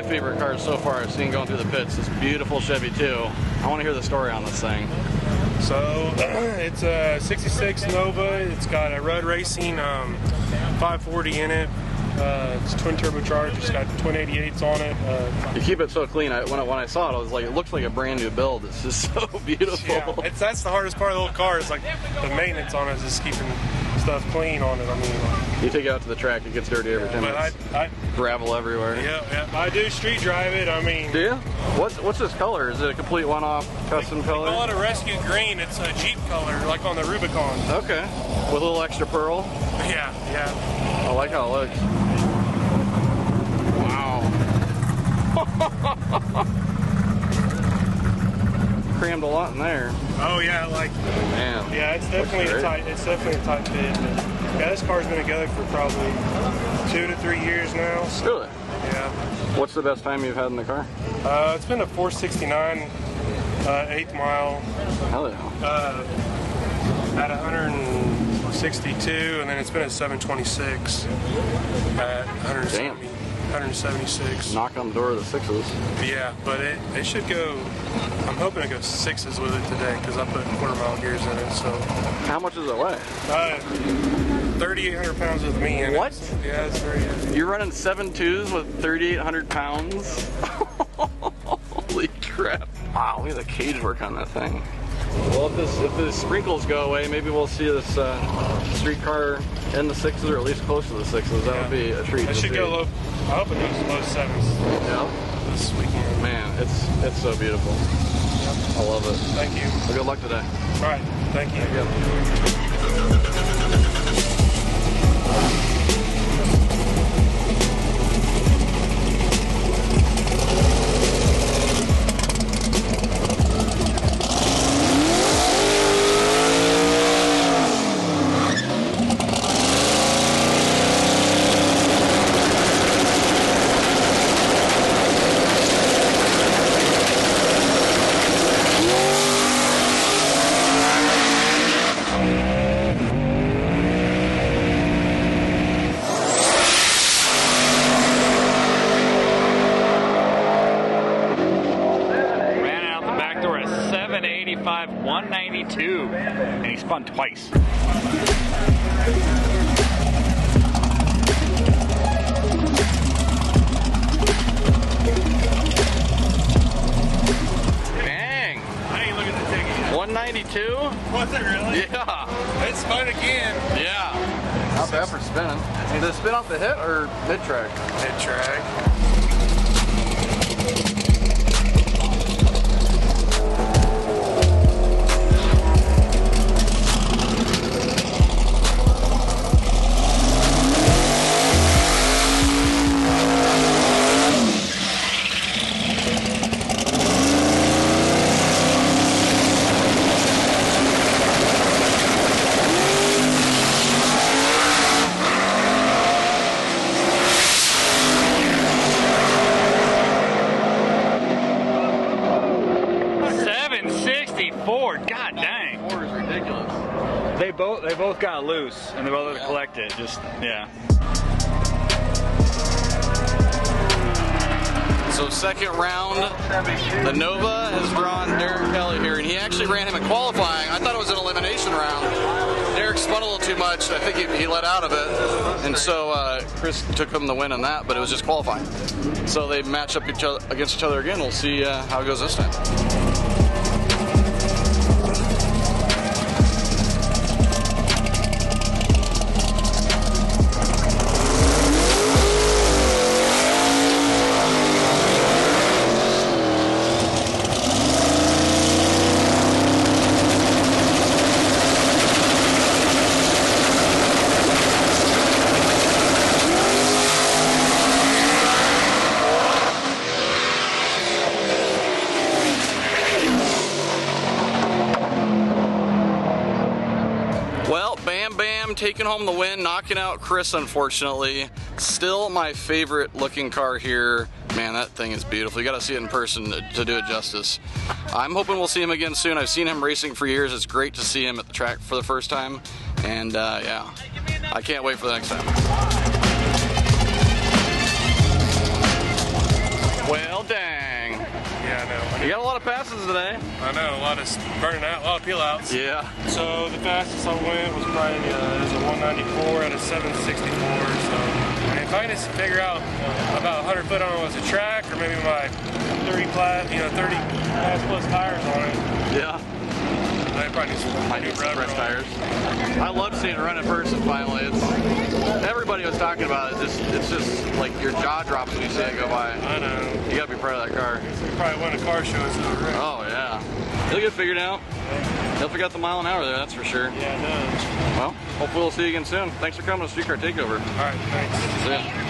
favorite cars so far I've seen going through the pits. This beautiful Chevy 2. I want to hear the story on this thing. So it's a 66 Nova. It's got a Rudd Racing 540 in it. It's twin turbocharged. It's got twin 88s on it. You keep it so clean. When I saw it, I was like, it looks like a brand new build. It's just so beautiful. Yeah, that's the hardest part of the whole car. Is like the maintenance on it is just keeping stuff clean on it. I mean, you take it out to the track, it gets dirty every 10 minutes. Gravel everywhere. Yeah. I do street drive it. I mean, do you? What's this color? Is it a complete one-off custom color? We call it a rescue green. It's a Jeep color, like on the Rubicon. Okay, with a little extra pearl. Yeah. I like how it looks. Wow. Crammed a lot in there. Oh yeah, like man. Yeah, it's definitely a tight. It's definitely a tight fit. But yeah, this car's been together for probably 2 to 3 years now. Really? Yeah. What's the best time you've had in the car? It's been a 469, 8th mile. Hell yeah. At 162, and then it's been at 726 at 176. Knock on the door of the 6s. Yeah, but it should go. I'm hoping it goes 6s with it today because I put quarter-mile gears in it. So. How much does it weigh? 3,800 pounds with me in it. What? Yeah, it's very heavy. You're running 7.2s with 3,800 pounds? Holy crap. Wow, look at the cage work on that thing. Well, if the sprinkles go away, maybe we'll see this street car in the 6s, or at least close to the 6s. That would be a treat. It should go low. I hope it goes low 7s. Yeah. This weekend. Man, it's so beautiful. Yep. I love it. Thank you. Well, good luck today. All right. Thank you. Ran out the back door at 785, 192, and he spun twice. Dang! I ain't looking at the ticket. 192? Was it really? Yeah. It spun again. Yeah. Not bad for spinning. Did it spin off the hit or mid-track? Mid-track. God dang. 4 is ridiculous. They both got loose and they both had to collect it. Just yeah. So second round, the Nova has drawn Derek Kelly here, and he actually ran him in qualifying. I thought it was an elimination round. Derek spun a little too much. I think he let out of it, and so Chris took him the win on that, but it was just qualifying. So they match up against each other again. We'll see how it goes this time. Taking home the win, knocking out Chris, unfortunately. Still my favorite looking car here. Man, that thing is beautiful. You got to see it in person to do it justice. I'm hoping we'll see him again soon. I've seen him racing for years. It's great to see him at the track for the first time. And yeah, I can't wait for the next time. You got a lot of passes today. I know, a lot of burning out, a lot of peel outs. Yeah. So the fastest I went was probably it was a 194 at a 764. So if I can just figure out about 100 foot on it was a track, or maybe my 30 class plus tires on it. Yeah. I probably need some Might new need some rubber fresh on tires. it. I love seeing it run in person finally. Everybody was talking about it. It's just like your jaw drops when you see it go by. I know. You gotta be proud of that car. We probably won a car show instead of a race. Oh yeah. He'll get figured out. He'll figure out the mile an hour there, that's for sure. Yeah, it does. Well, hopefully we'll see you again soon. Thanks for coming to Streetcar Takeover. All right, thanks. See ya.